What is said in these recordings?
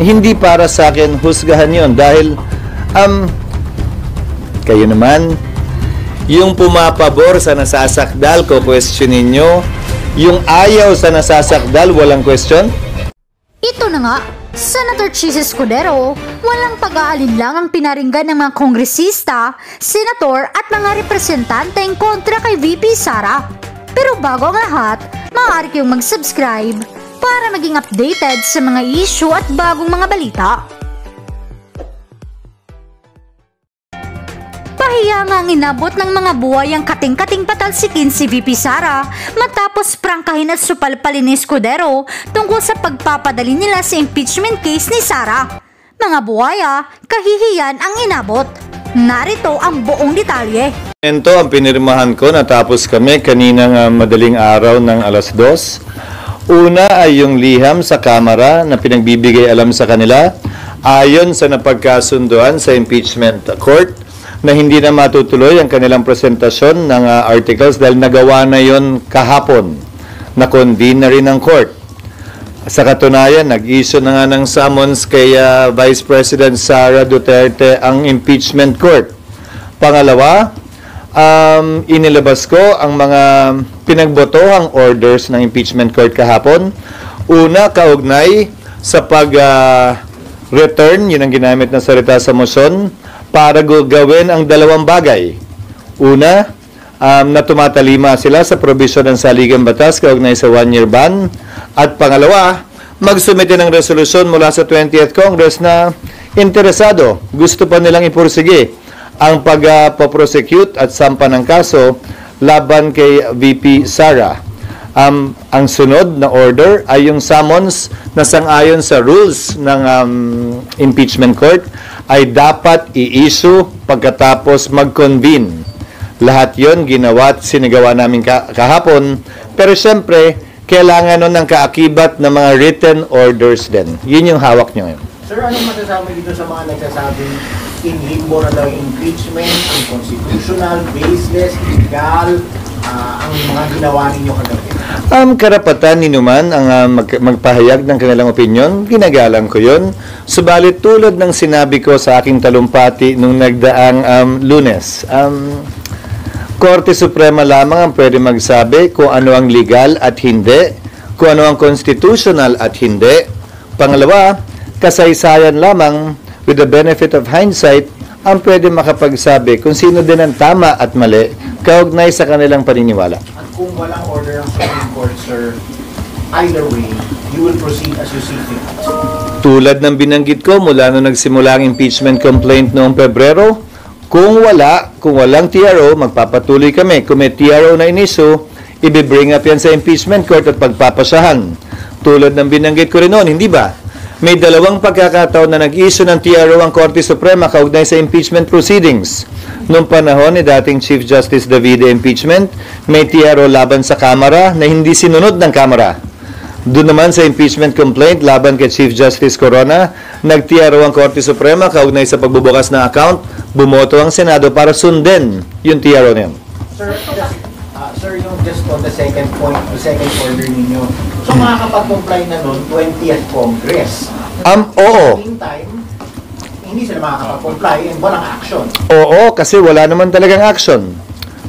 Hindi para sa akin husgahan yon dahil kayo naman, yung pumapabor sa nasasakdal ko, questionin nyo. Yung ayaw sa nasasakdal, walang question. Ito na nga, Senator Chis Escudero, walang pag-aalinlang ang pinaringgan ng mga kongresista, senator at mga representanteng kontra kay VP Sara. Pero bago ang lahat, maaari kayong mag-subscribe para maging updated sa mga issue at bagong mga balita. Pahiya nga ang inabot ng mga buhay ang kating-kating patalsikin si VP Sara matapos prangkahin at supalpalin ni Escudero tungkol sa pagpapadali nila sa impeachment case ni Sara. Mga buhaya, kahihiyan ang inabot. Narito ang buong detalye. Ito ang pinirmahan ko natapos kami kaninang madaling araw ng 2:00. Una ay yung liham sa Kamara na pinagbibigay alam sa kanila ayon sa napagkasunduan sa impeachment court na hindi na matutuloy ang kanilang presentasyon ng articles dahil nagawa na yon kahapon, na convene na rin ng court. Sa katunayan, nag-issue na nga ng summons kay Vice President Sara Duterte ang impeachment court. Pangalawa, inilabas ko ang mga pinagbotohang orders ng impeachment court kahapon. Una, kaugnay sa pag-return, yun ang ginamit na salita sa motion, para gawin ang dalawang bagay. Una, na tumatalima sila sa probisyon ng saligang batas kaugnay sa 1-year ban. At pangalawa, magsumite ng resolusyon mula sa 20th Congress na interesado, gusto pa nilang ipursige ang pag-prosecute at sampa ng kaso laban kay VP Sara. Ang sunod na order ay yung summons na sang-ayon sa rules ng impeachment court ay dapat i-issue pagkatapos mag-convene. Lahat yon ginawa at sinigawa namin kahapon. Pero siyempre, kailangan nun ng kaakibat ng mga written orders din. Yun yung hawak nyo ngayon. Sir, anong masasabi dito sa mga nagsasabing in limbo na daw yung impeachment, unconstitutional, baseless, illegal, ang mga ginawa ninyo kagabi? Karapatan ni Numan ang magpahayag ng kanilang opinion. Ginagalang ko yun. Subalit tulad ng sinabi ko sa aking talumpati nung nagdaang Lunes, Korte Suprema lamang ang pwede magsabi kung ano ang legal at hindi, kung ano ang constitutional at hindi. Pangalawa, kasaysayan lamang with the benefit of hindsight ang pwede makapagsabi kung sino din ang tama at mali kaugnay sa kanilang paniniwala. At kung walang order ng Supreme Court, sir, either way, you will proceed as you see fit. Tulad ng binanggit ko mula nung nagsimula ang impeachment complaint noong Pebrero, kung walang TRO, magpapatuloy kami. Kung may TRO na iniso, i-bring up yan sa impeachment court at pagpapasyahan. Tulad ng binanggit ko rin noon, hindi ba? May dalawang pagkakataon na nag-issue ng TRO ang Korte Suprema kaugnay sa impeachment proceedings. Noong panahon ni dating Chief Justice Davide impeachment, may TRO laban sa Kamara na hindi sinunod ng Kamara. Doon naman sa impeachment complaint laban kay Chief Justice Corona, nag-TRO ang Korte Suprema kaugnay sa pagbubukas ng account, bumoto ang Senado para sundin yung TRO na yun. Sir, yung just on the second point, the second order ninyo, so makakapag-comply na nun 20th Congress. Oo. Meantime, hindi sila makakapag-comply and walang action. Oo, kasi wala naman talagang action.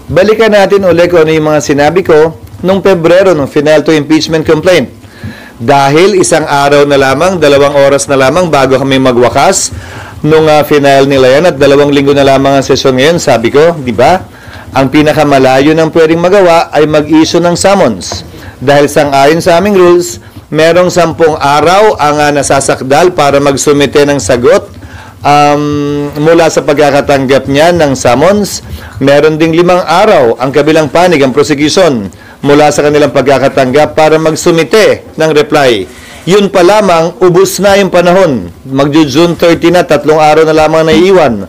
Balikan natin ulit kung ano yung mga sinabi ko nung Pebrero, nung final to impeachment complaint. Dahil isang araw na lamang, 2 oras na lamang bago kami magwakas nung final nila yan at 2 linggo na lamang ang sesyon ngayon, sabi ko, di ba? Ang pinakamalayo ng pwedeng magawa ay mag-issue ng summons. Dahil sang-ayon sa aming rules, merong 10 araw ang nasasakdal para magsumite ng sagot mula sa pagkakatanggap niya ng summons. Meron ding 5 araw ang kabilang panig, ang prosecution, mula sa kanilang pagkakatanggap para magsumite ng reply. Yun pa lamang, ubus na yung panahon. Mag-June 30 na, 3 araw na lamang naiiwan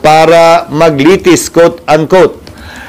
para maglitis, quote-unquote.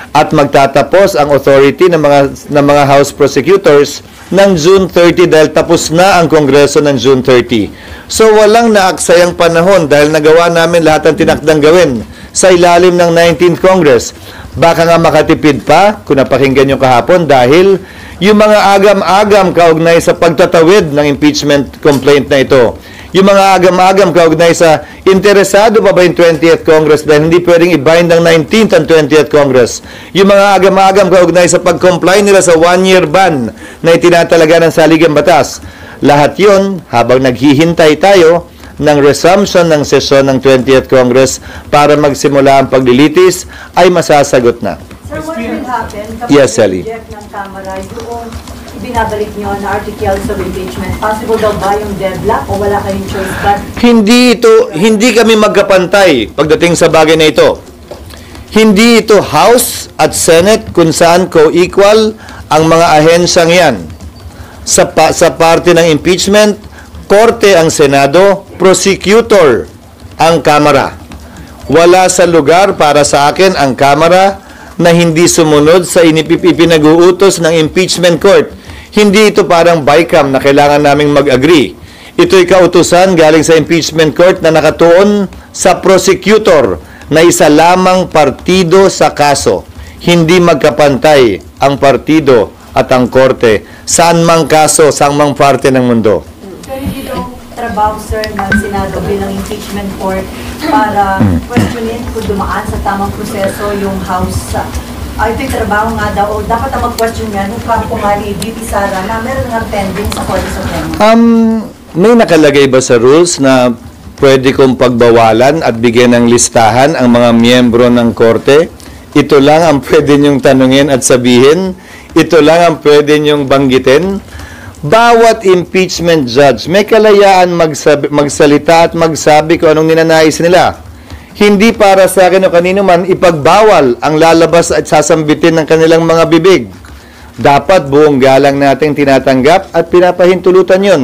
At magtatapos ang authority ng mga House prosecutors ng June 30 dahil tapos na ang Kongreso ng June 30. So walang naaksayang panahon dahil nagawa namin lahat ng tinakdang gawin sa ilalim ng 19th Congress. Baka nga makatipid pa kung napakinggan nyo kahapon dahil yung mga agam-agam kaugnay sa pagtatawid ng impeachment complaint na ito, Yung mga agam-agam kaugnay sa interesado pa ba yung 20th Congress dahil hindi pwedeng i-bind ang 19th and 20th Congress. Yung mga agam-agam kaugnay sa pag-comply nila sa 1-year ban na itinatalaga ng saligang batas. Lahat yun habang naghihintay tayo ng resumption ng sesyon ng 20th Congress para magsimula ang paglilitis ay masasagot na. Sir, what will happen kapag Yes, Sally. reject ng Kamara yung ibinabalik nyo na articles of impeachment? Possible daw ba yung deadlock o wala kayong choice but Hindi kami magkapantay pagdating sa bagay na ito. Hindi ito House at Senate kung saan co-equal ang mga ahensyang yan. Sa parte ng impeachment, Korte ang Senado, prosecutor ang Kamara. Wala sa lugar para sa akin ang Kamara na hindi sumunod sa ipinag-uutos ng impeachment court. Hindi ito parang BICAM na kailangan naming mag-agree. Ito'y kautusan galing sa impeachment court na nakatuon sa prosecutor na isa lamang partido sa kaso. Hindi magkapantay ang partido at ang korte. Saan mang kaso, saan mang parte ng mundo. pero hindi daw trabaho, sir, ng Senado bilang impeachment court para questionin kung dumaan sa tamang proseso yung House. Ito yung trabaho nga daw, o dapat na mag-question yan kung pumali VP Sara na meron nga pending sa Korte Suprema. May nakalagay ba sa rules na pwede kong pagbawalan at bigyan ng listahan ang mga miyembro ng korte? Ito lang ang pwede niyong tanungin at sabihin? Ito lang ang pwede niyong banggitin? Bawat impeachment judge may kalayaan magsalita at magsabi kung anong ninanais nila. Hindi para sa akin o kanino man ipagbawal ang lalabas at sasambitin ng kanilang mga bibig. Dapat buong galang nating tinatanggap at pinapahintulutan yon.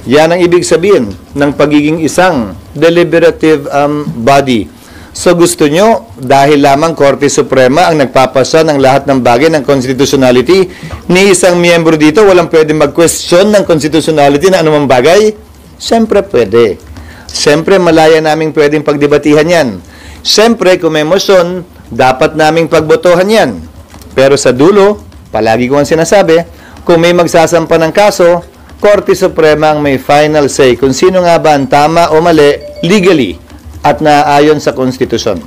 Yan ang ibig sabihin ng pagiging isang deliberative body. So gusto nyo, dahil lamang Korte Suprema ang nagpapasa ng lahat ng bagay ng constitutionality, ni isang miyembro dito walang pwede mag-question ng constitutionality na anumang bagay? Siyempre pwede. Siyempre malaya naming pwedeng pagdebatihan yan. Siyempre kung may motion, dapat naming pagbotohan yan. Pero sa dulo, palagi ko ang sinasabi, kung may magsasampa ng kaso, Korte Suprema ang may final say kung sino nga ba ang tama o mali legally at naaayon sa konstitusyon.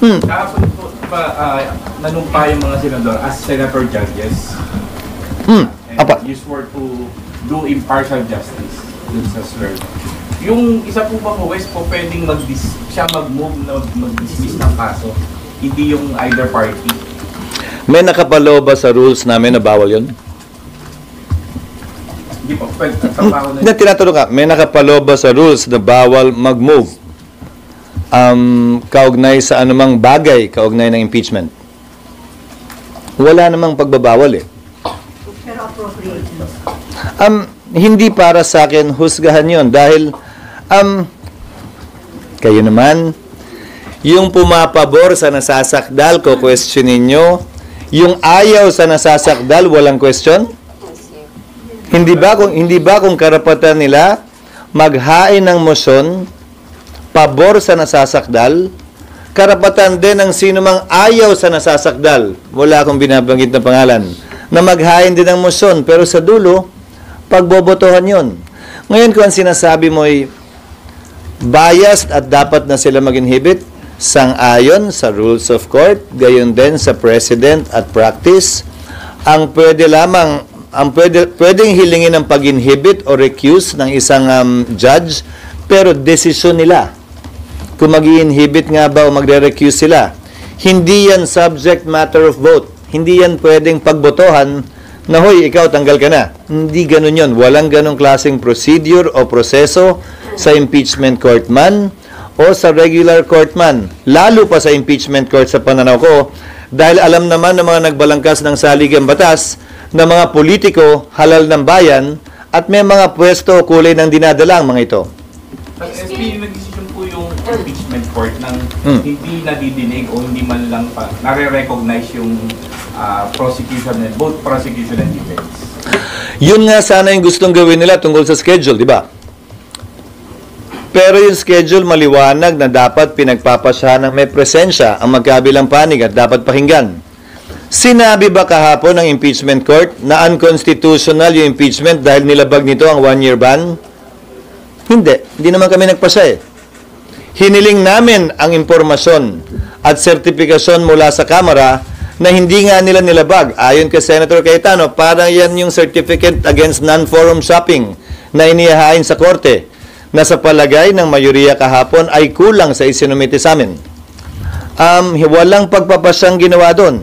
Kahapon po nanumpa yung mga senador as senator judges. And you swore to do impartial justice dun sa swear. Yung isa po ba po, West po pwedeng siya mag-move na mag-dismiss ng kaso, hindi yung either party? May nakapalo ba sa rules namin na bawal yun? Hindi po, pwede trabaho na Hindi, tinatanong ka, may nakapalo ba sa rules na bawal mag-move kaugnay sa anumang bagay kaugnay ng impeachment? Wala namang pagbabawal eh. Pero appropriate. Hindi para sa akin husgahan yon dahil kayo naman yung pumapabor sa nasasakdal ko questionin nyo, yung ayaw sa nasasakdal walang question. Hindi ba kung karapatan nila maghain ng motion pabor sa nasasakdal, karapatan din ng sino mang ayaw sa nasasakdal, wala akong binabanggit na pangalan, na maghain din ng motion, pero sa dulo, pagbobotohan yon. Ngayon kung ang sinasabi mo ay biased at dapat na sila mag-inhibit, sang-ayon sa rules of court, gayon din sa precedent at practice, ang pwedeng hilingin ng pag-inhibit o recuse ng isang judge, pero desisyon nila kung mag-i-inhibit nga ba o magre-recuse sila. Hindi yan subject matter of vote. Hindi yan pwedeng pagbotohan na, hoy, ikaw, tanggal ka na. Hindi ganun yun. Walang ganung klaseng procedure o proseso sa impeachment court man o sa regular court man. Lalo pa sa impeachment court sa pananaw ko, dahil alam naman ng mga nagbalangkas ng saligang batas na mga politiko, halal ng bayan, at may mga pwesto o kulay ng dinadala ang mga ito. Sa SP, nag-decision po yung impeachment court ng hindi nadidinig o hindi man lang pa nare-recognize yung prosecution and both prosecution and defense. Yun nga sana yung gustong gawin nila tungkol sa schedule, di ba? Pero yung schedule maliwanag na dapat pinagpapasyahan ng may presensya ang magkabilang panig at dapat pakinggan. Sinabi ba kahapon ng impeachment court na unconstitutional yung impeachment dahil nilabag nito ang 1-year ban? Hindi naman kami nagpasa eh. Hiniling namin ang impormasyon at sertifikasyon mula sa Kamara na hindi nga nila nilabag. Ayon kay Senator Cayetano, parang yan yung certificate against non-forum shopping na inihahain sa korte na sa palagay ng mayoriya kahapon ay kulang sa isinumite sa amin. Walang pagpapasyang ginawa doon.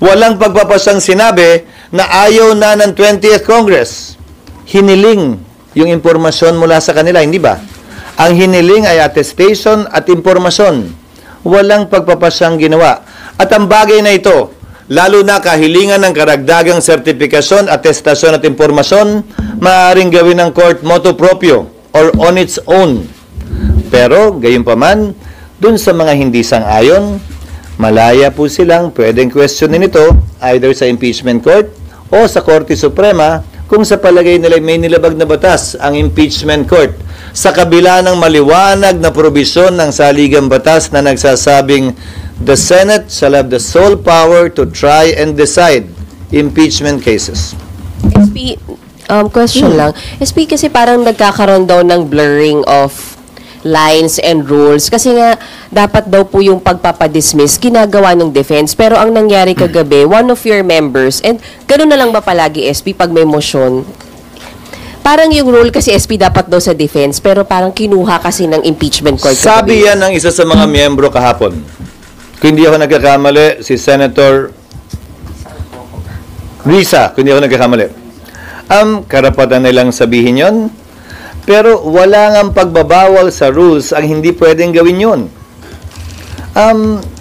Walang pagpapasyang sinabi na ayaw na ng 20th Congress. Hiniling yung impormasyon mula sa kanila, hindi ba? Ang hiniling ay attestation at impormasyon. Walang pagpapasyang ginawa. At ang bagay na ito, lalo na kahilingan ng karagdagang sertifikasyon, atestasyon at impormasyon, maaaring gawin ng court motu proprio or on its own. Pero, gayunpaman, dun sa mga hindi sang-ayon, malaya po silang pwedeng questionin ito either sa impeachment court o sa Korte Suprema kung sa palagay nila may nilabag na batas ang impeachment court sa kabila ng maliwanag na probisyon ng saligang batas na nagsasabing the Senate shall have the sole power to try and decide impeachment cases. SP, question lang. SP, kasi parang nagkakaroon daw ng blurring of lines and rules kasi nga dapat daw po yung pagpapadismiss ginagawa ng defense, pero ang nangyari kagabi, one of your members, and gano'n na lang ba palagi SP pag may motion, parang yung rule kasi SP dapat daw sa defense, pero parang kinuha kasi ng impeachment court kagabi. Sabi yan ng isa sa mga miyembro kahapon. Kung hindi ako nagkakamali, si Senator Risa, kung hindi ako nagkakamali. Karapatan nilang sabihin yon, pero wala ngang pagbabawal sa rules ang hindi pwedeng gawin yun.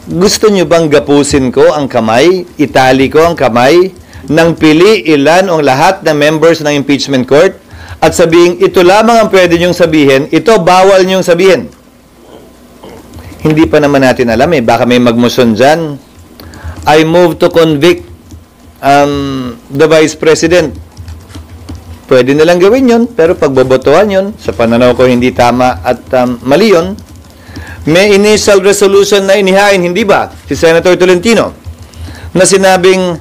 Gusto nyo bang gapusin ko ang kamay, itali ko ang kamay, nang pili ilan o lahat ng members ng impeachment court at sabihin, ito lamang ang pwede nyong sabihin, ito bawal nyong sabihin. Hindi pa naman natin alam eh, baka may magmotion dyan. I move to convict the Vice President. Pwede nilang gawin yun, pero pagbobotohan yun, sa pananaw ko hindi tama at mali yun. May initial resolution na inihain, hindi ba? Si Senator Tolentino, na sinabing,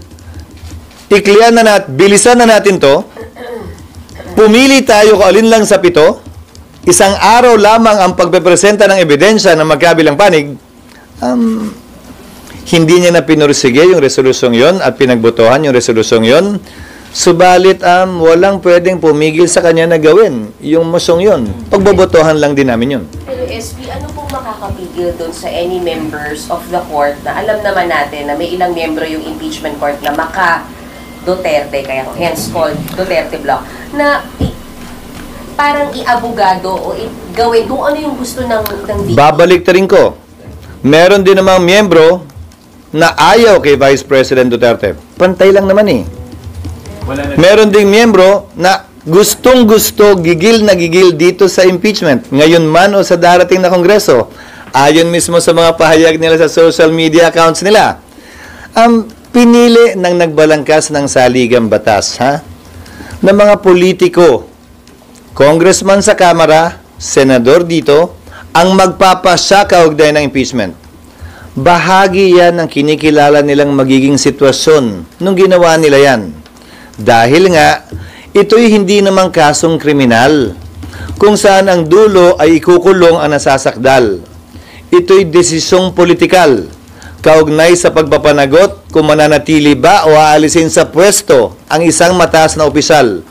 iklian na natin, bilisan na natin to, pumili tayo kung alin lang sa 7, isang araw lamang ang pagpepresenta ng ebidensya ng magkabilang panig, hindi niya na pinursige yung resolusyong yon at pinagbotohan yung resolusyong yon. Subalit, walang pwedeng pumigil sa kanya na gawin yung mosyong yon. Pagbobotohan lang din namin yun. Pero SP, ano pong makakapigil doon sa any members of the court na alam naman natin na may ilang membro yung impeachment court na Duterte, kaya hence called Duterte Block, na parang iabogado o gawin kung ano yung gusto ng VP. Babalik ta rin ko. Meron din namang miyembro na ayaw kay Vice President Duterte. Pantay lang naman eh. Meron ding miyembro na gustong-gusto, gigil na gigil dito sa impeachment. Ngayon man o sa darating na Kongreso. Ayon mismo sa mga pahayag nila sa social media accounts nila. Pinili ng nagbalangkas ng saligang batas, na mga politiko, congressman sa Kamara, senador dito, ang magpapasya kaugnay ng impeachment. Bahagi yan ng kinikilala nilang magiging sitwasyon nung ginawa nila yan. Dahil nga, ito'y hindi namang kasong kriminal, kung saan ang dulo ay ikukulong ang nasasakdal. Ito'y desisyong politikal, kaugnay sa pagpapanagot kung mananatili ba o aalisin sa pwesto ang isang mataas na opisyal.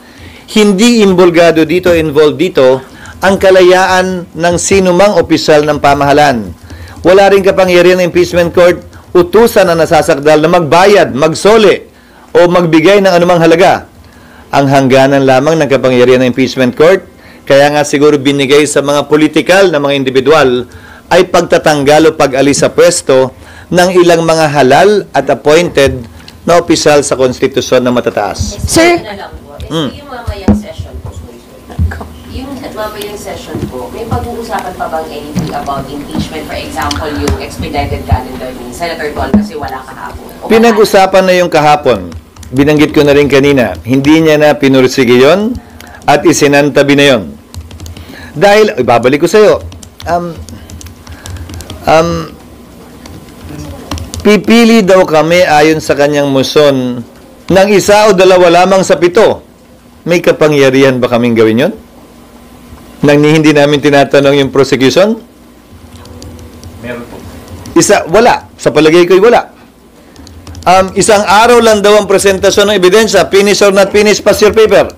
Hindi involved dito, ang kalayaan ng sinumang opisyal ng pamahalaan. Wala rin kapangyarihan ng impeachment court utusan ang nasasakdal na magbayad, magsoli, o magbigay ng anumang halaga. Ang hangganan lamang ng kapangyarihan ng impeachment court, kaya nga siguro binigay sa mga politikal na mga individual, ay pagtatanggal o pag-alis sa pwesto ng ilang mga halal at appointed na opisyal sa konstitusyon na matataas. Sir, yung mamayang session po, mamayang session po, may pag-uusapan pa bang anything about impeachment? For example, yung expedited calendar ni Senator Tol kasi wala kahapon. Pinag-usapan na yung kahapon. Binanggit ko na rin kanina. Hindi niya na pinursige yun at isinantabi na yun. Dahil, ibabalik ko sa iyo, pipili daw kami ayon sa kanyang motion ng 1 o 2 lamang sa 7. May kapangyarihan ba kaming gawin yun? nang hindi namin tinatanong yung prosecution? Meron po. Wala. Sa palagay ko'y wala. Isang araw lang daw ang presentasyon ng ebidensya. Finish or not finish, pass your paper.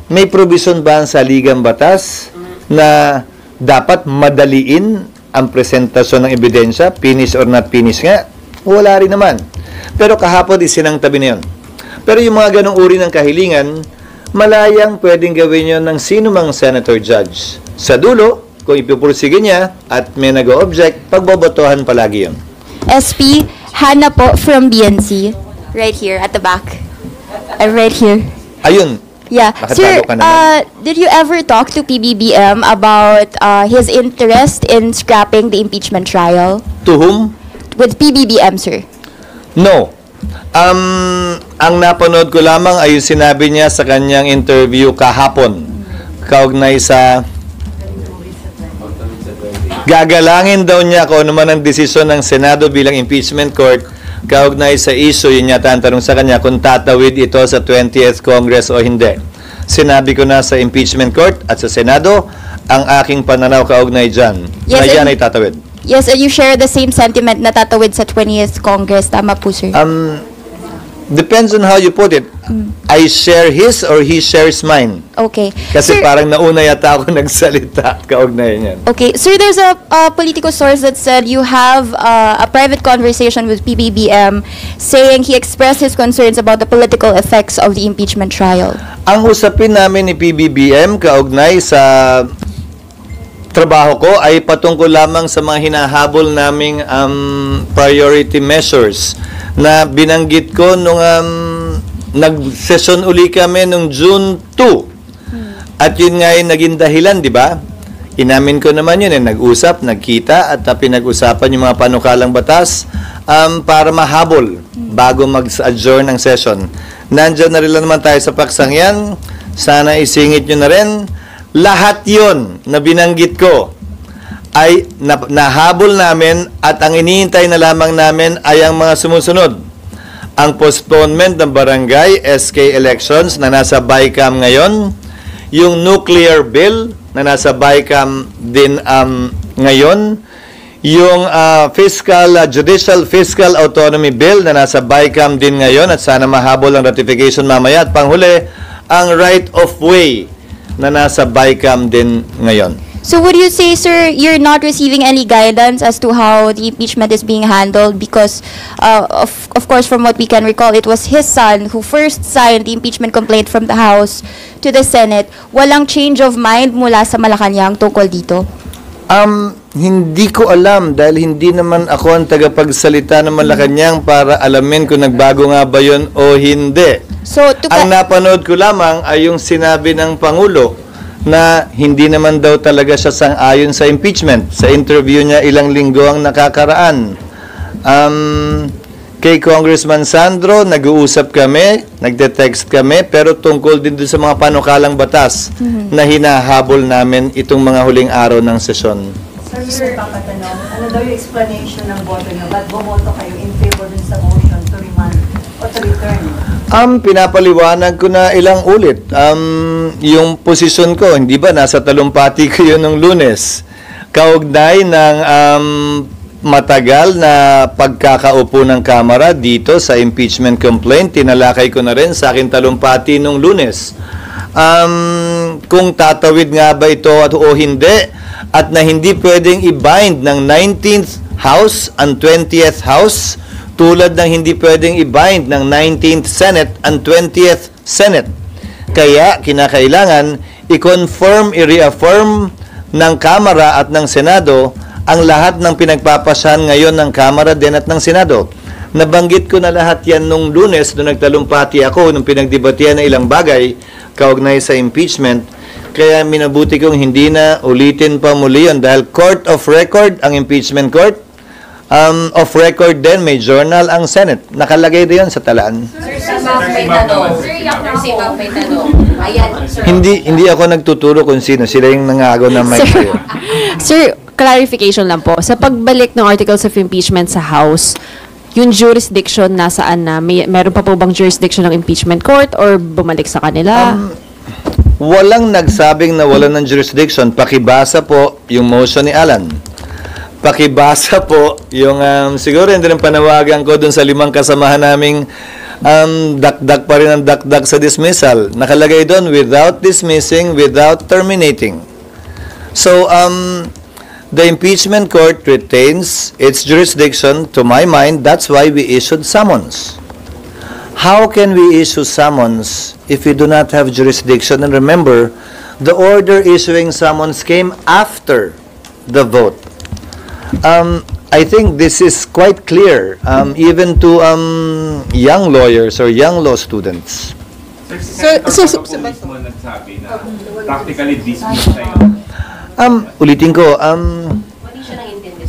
May provision ba ang saligang batas na dapat madaliin ang presentasyon ng ebidensya? Finish or not finish nga? Wala rin naman. Pero kahapon isinang tabi na yun. Pero yung mga ganong uri ng kahilingan, malayang pwedeng gawin yun ng sino mang senator judge. Sa dulo, kung ipupursige niya at may nag-o-object, pagbobotohan palagi yun. SP, Hannah po from BNC. Right here, at the back. I'm right here. Ayun. Yeah. Bakit Sir, bago ka naman? did you ever talk to PBBM about his interest in scrapping the impeachment trial? To whom? With PBBM, sir. No. Ang napanood ko lamang ay yung sinabi niya sa kanyang interview kahapon. Kaugnay sa gagalangin daw niya kung ano man ang desisyon ng Senado bilang impeachment court kaugnay sa issue. Yun yata ang tanong sa kanya kung tatawid ito sa 20th Congress o hindi. Sinabi ko na sa impeachment court at sa Senado ang aking pananaw kaugnay dyan. Yes, na yan and- ay tatawid. Yes, you share the same sentiment na tatawid sa 20th Congress. Tama po, sir. Depends on how you put it. I share his or he shares mine. Okay. Kasi Sir, parang nauna yata ako nagsalita kaugnay niyan. okay, sir, there's a political source that said you have a private conversation with PBBM saying he expressed his concerns about the political effects of the impeachment trial. Ang usapin namin ni PBBM kaugnay sa trabaho ko ay patungkol lamang sa mga hinahabol naming priority measures na binanggit ko nung nag-session uli kami nung June 2. At yun nga yung naging dahilan, di ba? Inamin ko naman yun, nag-usap, nagkita, at pinag-usapan yung mga panukalang batas para mahabol bago mag-adjourn ng session. Nandiyan na rin naman tayo sa paksang yan. Sana isingit nyo na rin. Lahat yon na binanggit ko ay nahabol namin at ang iniintay na lamang namin ay ang mga sumusunod. Ang postponement ng barangay SK elections na nasa BICAM ngayon, yung nuclear bill na nasa BICAM din ngayon, yung judicial fiscal autonomy bill na nasa BICAM din ngayon at sana mahabol ang ratification mamaya, at panghuli ang right of way na nasa BICAM din ngayon. So would you say, sir, you're not receiving any guidance as to how the impeachment is being handled because, of course, from what we can recall, it was his son who first signed the impeachment complaint from the House to the Senate. Walang change of mind mula sa Malacanang tungkol dito? Hindi ko alam dahil hindi naman ako ang tagapagsalita ng Malacanang para alamin kung nagbago nga ba yun o hindi. So, Ang napanood ko lamang ay yung sinabi ng Pangulo na hindi naman daw talaga siya sang-ayon sa impeachment. Sa interview niya ilang linggo ang nakakaraan. Kay Congressman Sandro, nag-uusap kami, nagde-text kami, pero tungkol din doon sa mga panukalang batas na hinahabol namin itong mga huling araw ng sesyon. Sir, papatanong, ano daw yung explanation ng boto nyo? Ba't bumoto kayo in favor dun sa motion to remand o to return? Pinapaliwanag ko na ilang ulit. Yung posisyon ko, hindi ba, nasa talumpati ko yun nung Lunes. Kaugnay ng matagal na pagkakaupo ng Kamara dito sa impeachment complaint, tinalakay ko na rin sa akin talumpati nung Lunes. Kung tatawid nga ba ito o hindi, at na hindi pwedeng i-bind ng 19th House and 20th House, tulad ng hindi pwedeng i-bind ng 19th Senate and 20th Senate. Kaya, kinakailangan i-confirm, i-reaffirm ng Kamara at ng Senado ang lahat ng pinagpapasahan ngayon ng Kamara din at ng Senado. Nabanggit ko na lahat yan nung Lunes, nung nagtalumpati ako, nung pinagdebatihan na ilang bagay kaugnay sa impeachment. Kaya minabuti kong hindi na ulitin pa muli yun dahil court of record ang impeachment court. Of record din, may journal ang Senate. Nakalagay din sa talaan. Sir, si Mac may tanong. Si Mac may tanong. Ayan, sir. Hindi ako nagtuturo kung sino. Sila yung nangagaw ng mic sa'yo. Sir, clarification lang po. Sa pagbalik ng articles of impeachment sa House, yung jurisdiction nasaan na? Meron pa po bang jurisdiction ng impeachment court or bumalik sa kanila? Walang nagsabing na wala ng jurisdiction. Pakibasa po yung motion ni Alan. Pakibasa po yung, siguro hindi rin panawagan ko dun sa 5 kasamahan naming dakdak pa rin ang dakdak sa dismissal. Nakalagay doon, without dismissing, without terminating. So, the impeachment court retains its jurisdiction, to my mind. That's why we issued summons. How can we issue summons if we do not have jurisdiction? And remember, the order issuing summons came after the vote. I think this is quite clear, even to young lawyers or young law students. Sir, mismo nagsabi na practically dismissed na yun. Ulitin ko,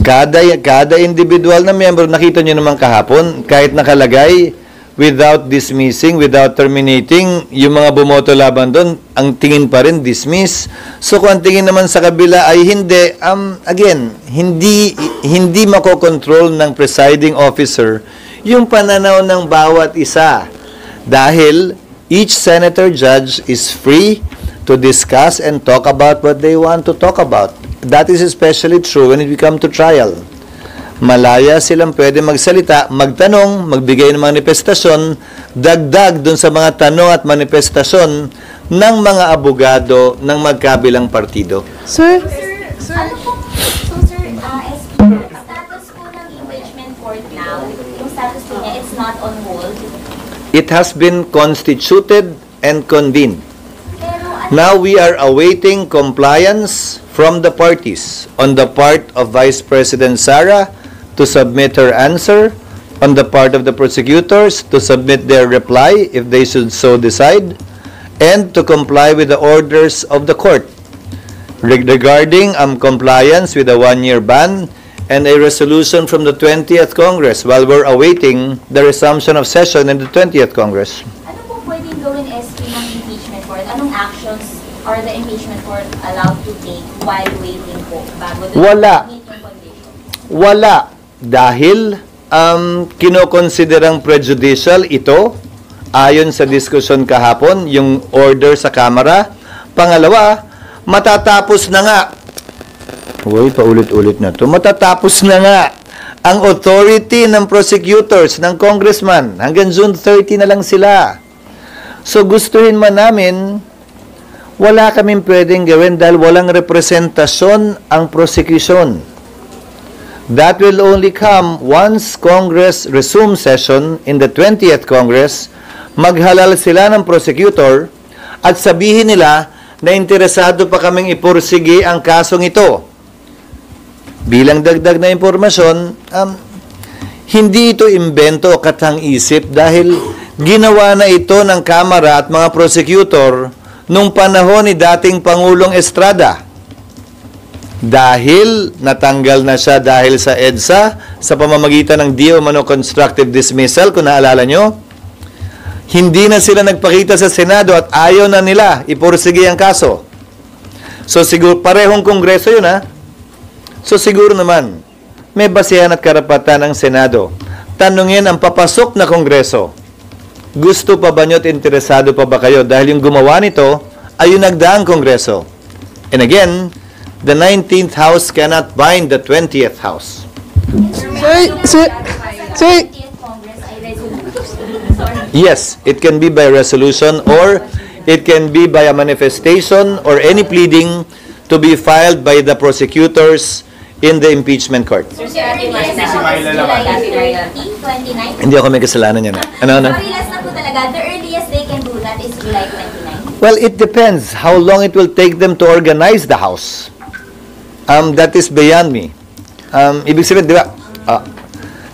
kada individual na miyembro, nakita nyo naman kahapon, kahit nakalagay, without dismissing, without terminating, yung mga bumoto laban doon, ang tingin pa rin, dismiss. So, kung ang tingin naman sa kabila ay hindi, again, hindi makokontrol ng presiding officer yung pananaw ng bawat isa. Dahil, each senator judge is free to discuss and talk about what they want to talk about. That is especially true when it comes to trial. Malaya silang pwede magsalita, magtanong, magbigay ng manifestasyon, dagdag dun sa mga tanong at manifestasyon ng mga abogado ng magkabilang partido. Sir? Ano po? So, sir, SP, status po ng impeachment court now, yung status po niya, it's not on hold. It has been constituted and convened. Now we are awaiting compliance from the parties on the part of Vice President Sara to submit her answer, on the part of the prosecutors to submit their reply if they should so decide, and to comply with the orders of the court regarding compliance with a 1-year ban and a resolution from the 20th Congress while we're awaiting the resumption of session in the 20th Congress. Ano po pwedeng gawin SP ng impeachment court? Anong actions are the impeachment court allowed to take while waiting po bago Wala. meet yung condition? Wala. Dahil kinokonsiderang prejudicial ito ayon sa diskusyon kahapon, yung order sa Kamara. Pangalawa, matatapos na nga. Uy, paulit-ulit na to. Matatapos na nga ang authority ng prosecutors, ng congressman. Hanggang June 30 na lang sila. So gustuhin man namin, wala kaming pwedeng gawin dahil walang representasyon ang prosecution. That will only come once Congress resumes session in the 20th Congress, maghalal sila ng prosecutor at sabihin nila na interesado pa kaming ipursige ang kasong ito. Bilang dagdag na impormasyon, hindi ito imbento o katang-isip dahil ginawa na ito ng Kamara at mga prosecutor nung panahon ni dating Pangulong Estrada. Dahil natanggal na siya dahil sa EDSA sa pamamagitan ng di umano constructive dismissal, kung naalala nyo, hindi na sila nagpakita sa Senado at ayaw na nila ipursige ang kaso. So siguro, parehong kongreso yun ha. So siguro naman, may basihan at karapatan ng Senado. Tanungin ang papasok na kongreso, gusto pa ba nyo at interesado pa ba kayo? Dahil yung gumawa nito ay yung nagdaang kongreso. And again, the 19th House cannot bind the 20th House. Sir, Yes, it can be by resolution or it can be by a manifestation or any pleading to be filed by the prosecutors in the impeachment court. Sir, July 29? Hindi ako may kasalanan yan. Ano? Parilas na po talaga. The earliest they can do that is July 29. Well, it depends how long it will take them to organize the House. That is beyond me. Ibig sabihin, di ba?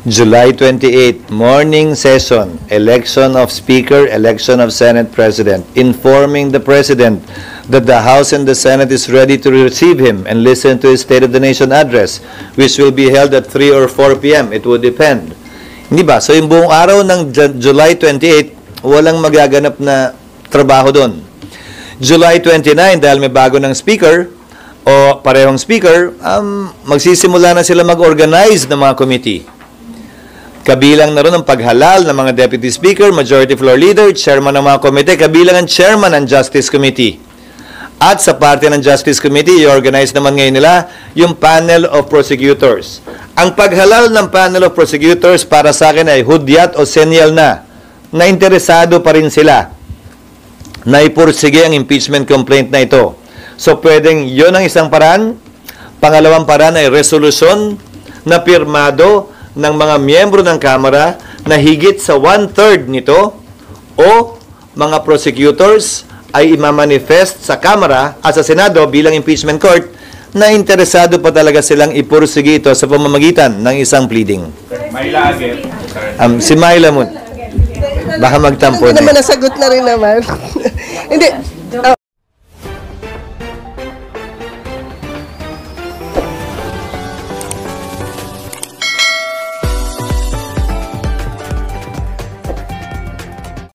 July 28, morning session, election of Speaker, election of Senate President, informing the President that the House and the Senate is ready to receive him and listen to his State of the Nation address, which will be held at 3 or 4 p.m. It would depend. Hindi ba? So, yung buong araw ng July 28, walang magaganap na trabaho doon. July 29, dahil may bago ng Speaker, o parehong Speaker, magsisimula na sila mag-organize ng mga committee. Kabilang na rin ang paghalal ng mga Deputy Speaker, Majority Floor Leader, Chairman ng mga komite, kabilang ang Chairman ng Justice Committee. At sa parte ng Justice Committee, i-organize naman ngayon nila yung panel of prosecutors. Ang paghalal ng panel of prosecutors para sa akin ay hudyat o senyal na interesado pa rin sila na ipursige ang impeachment complaint na ito. So, pwedeng yon ang isang paraan. Pangalawang paraan ay resolusyon na pirmado ng mga miyembro ng Kamara na higit sa 1/3 nito o mga prosecutors ay imamanifest sa Kamara at sa Senado bilang impeachment court na interesado pa talaga silang ipursige ito sa pamamagitan ng isang pleading. Myla again. Si Myla mo. Baka magtampo Hindi na. naman nasagot na rin naman. Hindi.